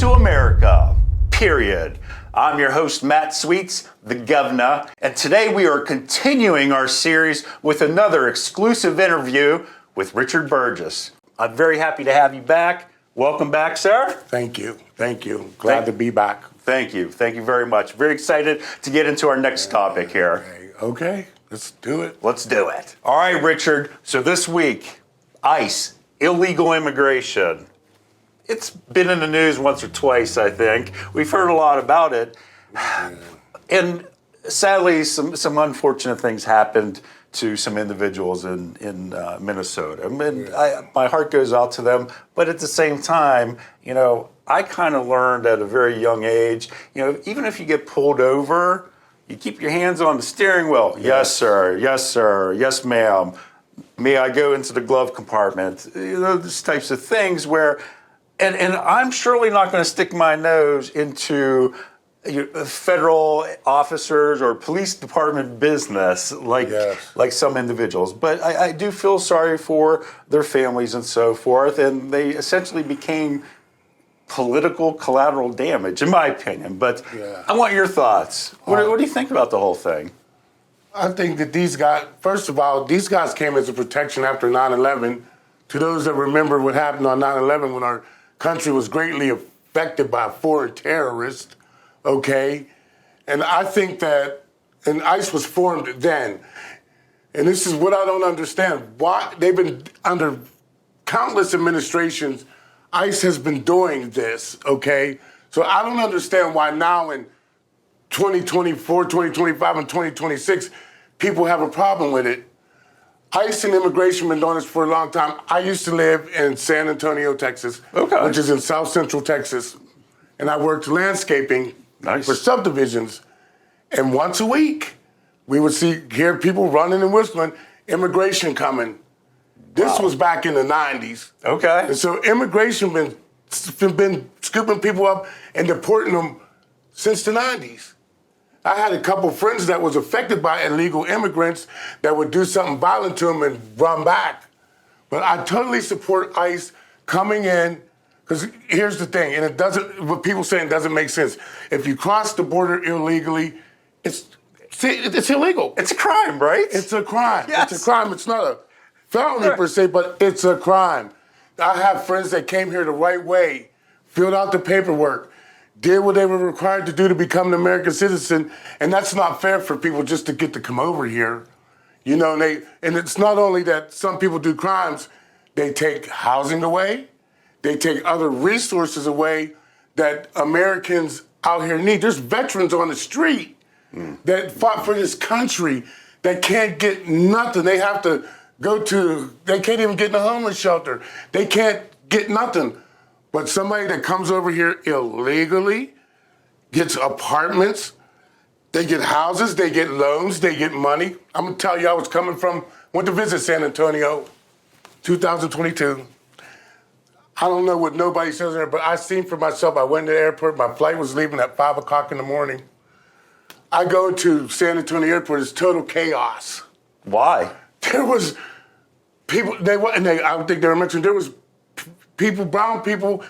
to America, period. I'm your host, Matt Sweets, the GUVNA, and today we are continuing our series with another exclusive interview with Richard Burgess. I'm very happy to have you back. Welcome back, sir. Thank you. Thank you. Glad to be back. Thank you. Thank you very much. Very excited to get into our next topic here. Okay, let's do it. Let's do it. All right, Richard. So this week, ICE, illegal immigration. It's been in the news once or twice, I think. We've heard a lot about it. And sadly, some unfortunate things happened to some individuals in Minnesota. I mean, my heart goes out to them. But at the same time, you know, I kind of learned at a very young age, you know, even if you get pulled over, you keep your hands on the steering wheel. Yes, sir. Yes, sir. Yes, ma'am. May I go into the glove compartment? You know, those types of things where... And I'm surely not going to stick my nose into federal officers or police department business like some individuals. But I do feel sorry for their families and so forth. And they essentially became political collateral damage, in my opinion. But I want your thoughts. What do you think about the whole thing? I think that these guys, first of all, these guys came as a protection after 9/11. To those that remember what happened on 9/11 when our country was greatly affected by foreign terrorists, okay? And I think that, and ICE was formed then, and this is what I don't understand. Why they've been under countless administrations, ICE has been doing this, okay? So I don't understand why now in 2024, 2025, and 2026, people have a problem with it. ICE and immigration been doing this for a long time. I used to live in San Antonio, Texas, which is in South Central Texas, and I worked landscaping for subdivisions. And once a week, we would hear people running and whistling, immigration coming. This was back in the 90s. Okay. And so immigration been scooping people up and deporting them since the 90s. I had a couple friends that was affected by illegal immigrants that would do something violent to them and run back. But I totally support ICE coming in, because here's the thing, and what people saying doesn't make sense. If you cross the border illegally, it's illegal. It's a crime, right? It's a crime. Yes. It's a crime. It's not a felony per se, but it's a crime. I have friends that came here the right way, filled out the paperwork, did what they were required to do to become an American citizen, and that's not fair for people just to get to come over here. You know, and it's not only that some people do crimes, they take housing away, they take other resources away that Americans out here need. There's veterans on the street that fought for this country that can't get nothing. They have to they can't even get in a homeless shelter. They can't get nothing. But somebody that comes over here illegally gets apartments, they get houses, they get loans, they get money. I'm gonna tell you, I went to visit San Antonio, 2022. I don't know what nobody says there, but I seen for myself, I went to the airport, my flight was leaving at 5 o'clock in the morning. I go to San Antonio airport, it's total chaos. Why? There was people, I don't think they were mentioned, there was people, brown people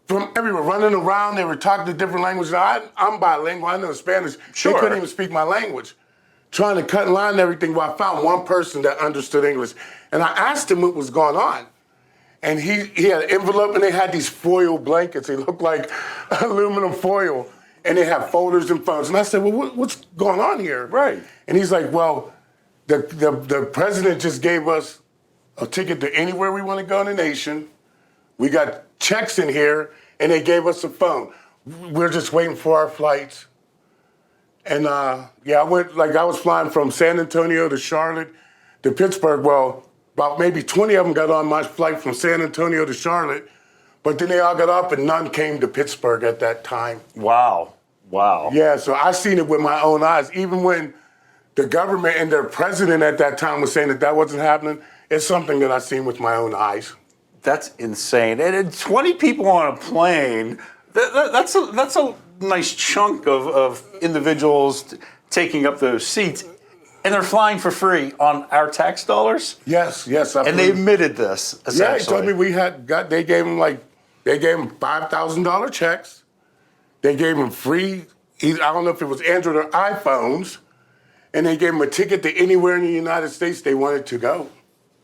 from everywhere running around. They were talking to different languages. I'm bilingual. I know Spanish. Sure. They couldn't even speak my language. Trying to cut in line and everything. Well, I found one person that understood English. And I asked him what was going on. And he had an envelope, and they had these foil blankets. They looked like aluminum foil. And they have folders and phones. And I said, well, what's going on here? Right. And he's like, well, the president just gave us a ticket to anywhere we want to go in the nation. We got checks in here, and they gave us a phone. We're just waiting for our flights. And I was flying from San Antonio to Charlotte to Pittsburgh. Well, about maybe 20 of them got on my flight from San Antonio to Charlotte, but then they all got off and none came to Pittsburgh at that time. Wow. Yeah, so I seen it with my own eyes. Even when the government and their president at that time was saying that wasn't happening, it's something that I seen with my own eyes. That's insane. And 20 people on a plane, that's a nice chunk of individuals taking up those seats. And they're flying for free on our tax dollars? Yes. And they admitted this, essentially. Yeah, he told me they gave them like They gave them $5,000 checks. They gave them free, I don't know if it was Android or iPhones, and they gave them a ticket to anywhere in the United States they wanted to go.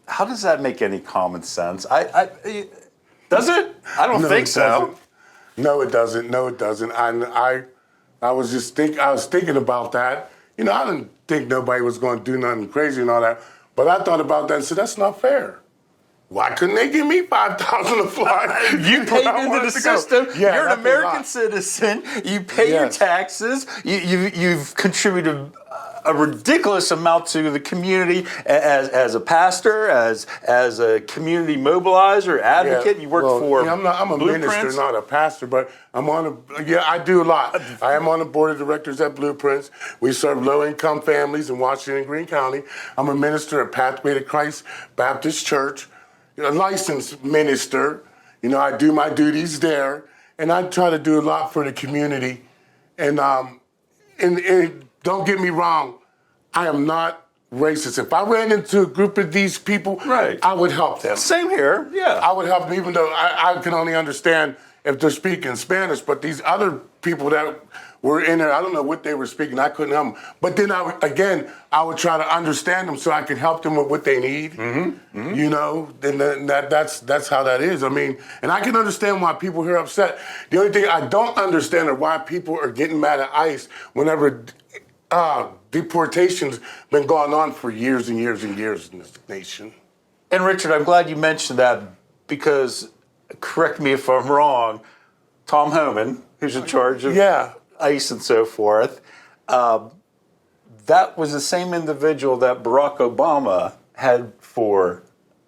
How does that make any common sense? Does it? I don't think so. Doesn't. No, it doesn't. No, it doesn't. I was just thinking about that. You know, I didn't think nobody was going to do nothing crazy and all that, but I thought about that and said, that's not fair. Why couldn't they give me $5,000 to fly? You paid into the system. Yeah, you're an American citizen. You pay your taxes. You've contributed a ridiculous amount to the community as a pastor, as a community mobilizer, advocate. You work for. Yeah, I'm a minister, not a pastor, but I do a lot. I am on the board of directors at Blueprints. We serve low-income families in Washington and Greene County. I'm a minister at Pathway to Christ Baptist Church. A licensed minister. You know, I do my duties there, and I try to do a lot for the community. And don't get me wrong, I am not racist. If I ran into a group of these people, I would help them. Same here, yeah. I would help them, even though I can only understand if they're speaking Spanish, but these other people that were in there, I don't know what they were speaking, I couldn't help them. But then I would try to understand them so I could help them with what they need. You know, then that's how that is. I mean, and I can understand why people here are upset. The only thing I don't understand is why people are getting mad at ICE whenever deportation's been going on for years and years and years in this nation. And Richard, I'm glad you mentioned that because, correct me if I'm wrong, Tom Homan, who's in charge of ICE and so forth, that was the same individual that Barack Obama had for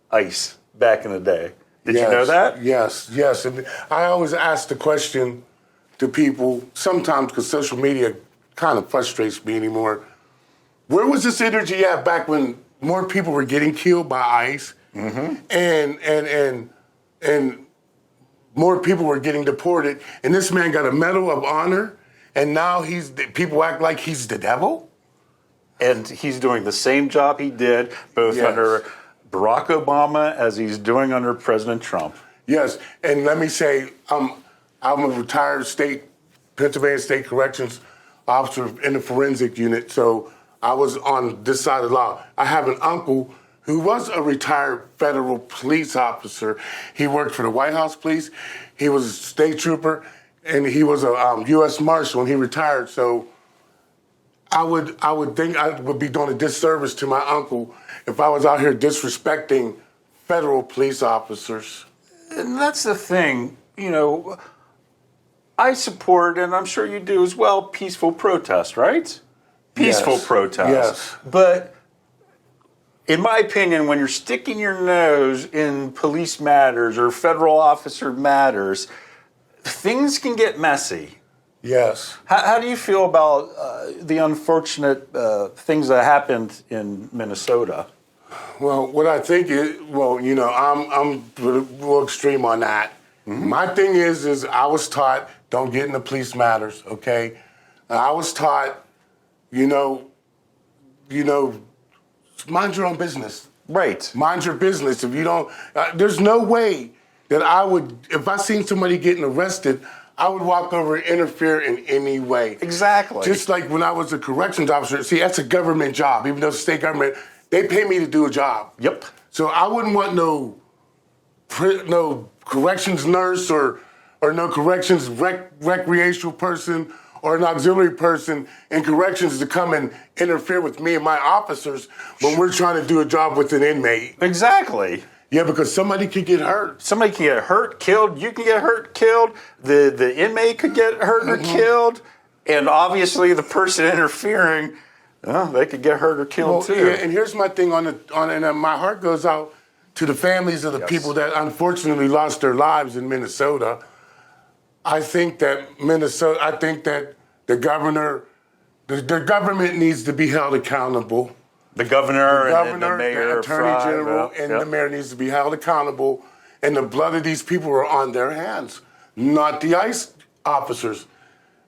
ICE back in the day. Did you know that? Yes. And I always ask the question to people, sometimes because social media kind of frustrates me anymore. Where was this energy at back when more people were getting killed by ICE and more people were getting deported, and this man got a Medal of Honor, and now people act like he's the devil? And he's doing the same job he did both under Barack Obama as he's doing under President Trump. Yes, and let me say, I'm a retired Pennsylvania State Corrections officer in the forensic unit, so I was on this side of the law. I have an uncle who was a retired federal police officer. He worked for the White House Police. He was a state trooper, and he was a U.S. Marshal when he retired. So I would think I would be doing a disservice to my uncle if I was out here disrespecting federal police officers. And that's the thing, you know, I support, and I'm sure you do as well, peaceful protest, right? Peaceful protest. Yes. But in my opinion, when you're sticking your nose in police matters or federal officer matters, things can get messy. Yes. How do you feel about the unfortunate things that happened in Minnesota? Well, what I think is, you know, I'm a little extreme on that. My thing is I was taught, don't get into police matters, okay? I was taught, you know, mind your own business. Right. Mind your business. If you don't, there's no way that I would, if I seen somebody getting arrested, I would walk over and interfere in any way. Exactly. Just like when I was a corrections officer, see, that's a government job. Even though it's state government, they pay me to do a job. Yep. So I wouldn't want no corrections nurse or no corrections recreational person or an auxiliary person in corrections to come and interfere with me and my officers when we're trying to do a job with an inmate. Exactly. Yeah, because somebody could get hurt. Somebody can get hurt, killed. You can get hurt, killed. The inmate could get hurt or killed. And obviously the person interfering, they could get hurt or killed too. Yeah, and here's my thing and my heart goes out to the families of the people that unfortunately lost their lives in Minnesota. I think that the government needs to be held accountable. The governor and the the mayor, attorney general, and the mayor needs to be held accountable. And the blood of these people are on their hands, not the ICE officers.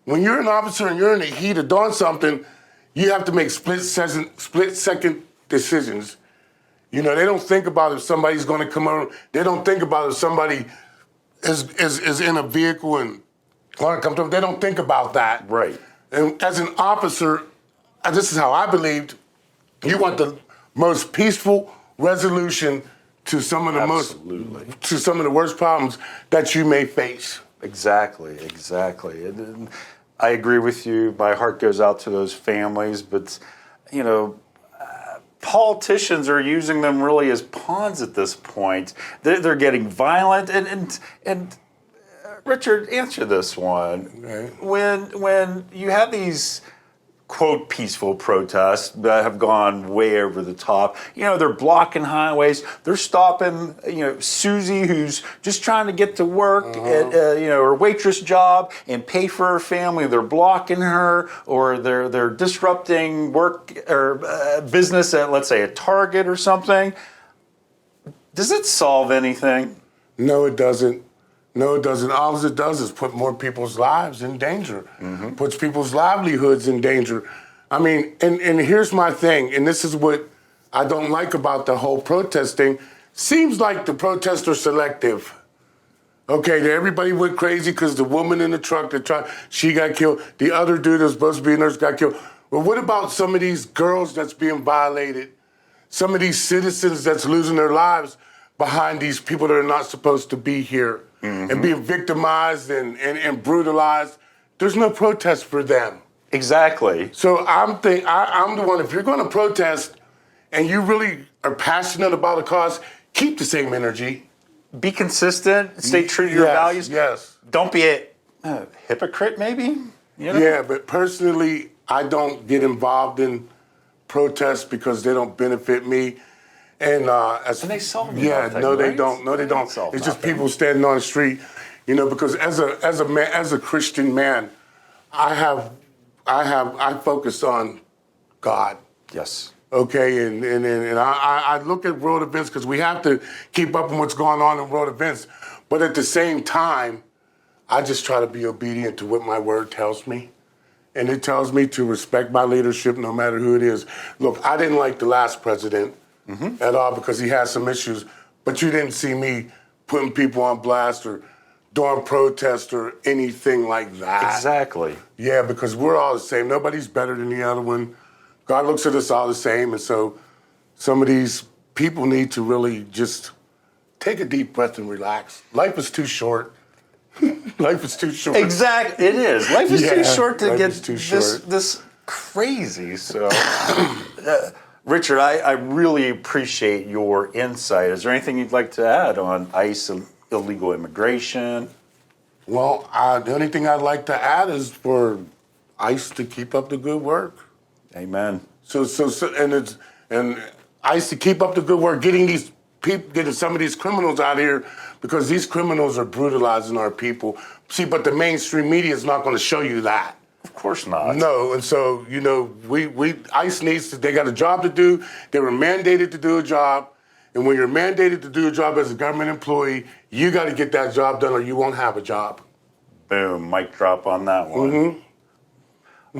When you're an officer and you're in the heat of doing something, you have to make split-second decisions. You know, they don't think about if somebody's going to come over. They don't think about if somebody is in a vehicle and want to come to them, they don't think about that. Right. And as an officer, this is how I believed, you want the most peaceful resolution to some of the to some of the worst problems that you may face. Exactly. And I agree with you. My heart goes out to those families, but politicians are using them really as pawns at this point. They're getting violent, and Richard, answer this one. Okay. When you have these quote peaceful protests that have gone way over the top, they're blocking highways, they're stopping, Susie, who's just trying to get to work at her waitress job and pay for her family. They're blocking her, or they're disrupting work or business at, let's say, a Target or something. Does it solve anything? No, it doesn't. No, it doesn't. All it does is put more people's lives in danger, puts people's livelihoods in danger. I mean, and here's my thing, and this is what I don't like about the whole protesting. Seems like the protests are selective. Okay, everybody went crazy because the woman in the truck, she got killed. The other dude that was supposed to be a nurse got killed. Well, what about some of these girls that's being violated? Some of these citizens that's losing their lives behind these people that are not supposed to be here and being victimized and brutalized. There's no protest for them. Exactly. So I'm the one, if you're going to protest and you really are passionate about a cause, keep the same energy. Be consistent, stay true to your values. Yes. Don't be a hypocrite, maybe? Yeah, but personally, I don't get involved in protests because they don't benefit me. And they solve nothing, no, they right? don't. No, they don't. Solve It's just nothing. people standing on the street, because as a Christian man, I focus on God. Yes. Okay, and I look at world events because we have to keep up with what's going on in world events. But at the same time, I just try to be obedient to what my word tells me. And it tells me to respect my leadership no matter who it is. Look, I didn't like the last president at all because he had some issues, but you didn't see me putting people on blast or doing protests or anything like that. Exactly. Yeah, because we're all the same. Nobody's better than the other one. God looks at us all the same, and so some of these people need to really just take a deep breath and relax. Life is too short. Life is too short. Exactly. It is. Life is too short to get short. this crazy. So, Richard, I really appreciate your insight. Is there anything you'd like to add on ICE and illegal immigration? Well, the only thing I'd like to add is for ICE to keep up the good work. Amen. And ICE to keep up the good work, getting some of these criminals out here, because these criminals are brutalizing our people. See, but the mainstream media is not going to show you that. Of course not. No, and so, ICE they got a job to do. They were mandated to do a job. And when you're mandated to do a job as a government employee, you got to get that job done or you won't have a job. Boom, mic drop on that one.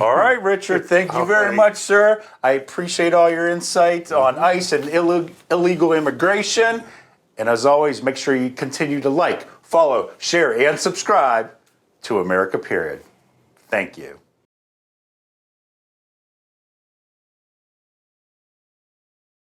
All right, Richard, thank you very much, sir. I appreciate all your insight on ICE and illegal immigration. And as always, make sure you continue to like, follow, share, and subscribe to America Period. Thank you.